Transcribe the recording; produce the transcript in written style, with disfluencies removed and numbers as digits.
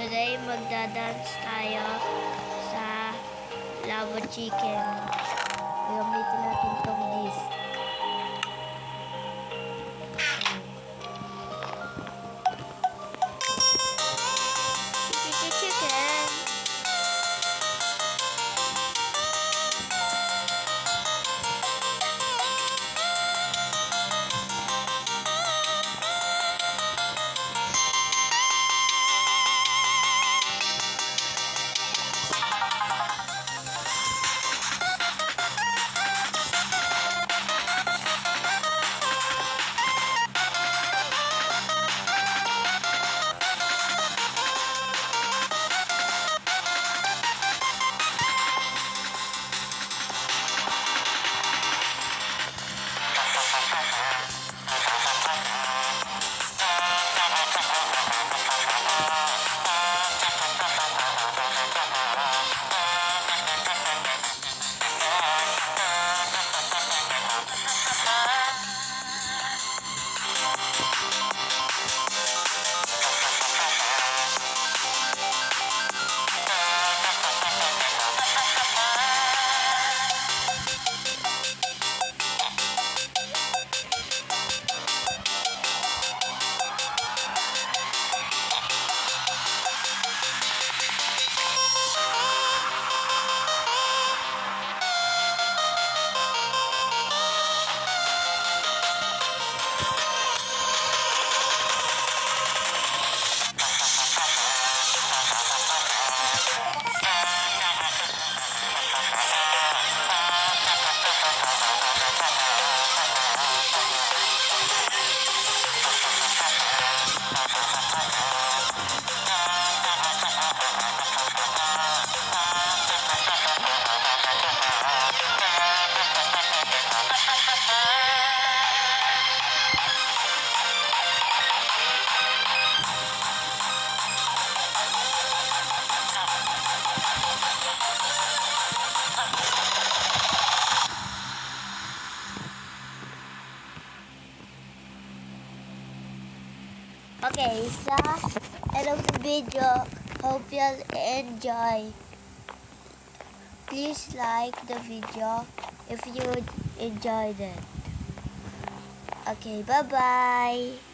Today, magdadance tayo sa lava chicken. Gamitin natin tong disc. Chicken. Okay, so end of the video. Hope you'll enjoy. Please like the video if you enjoyed it. Okay, bye-bye.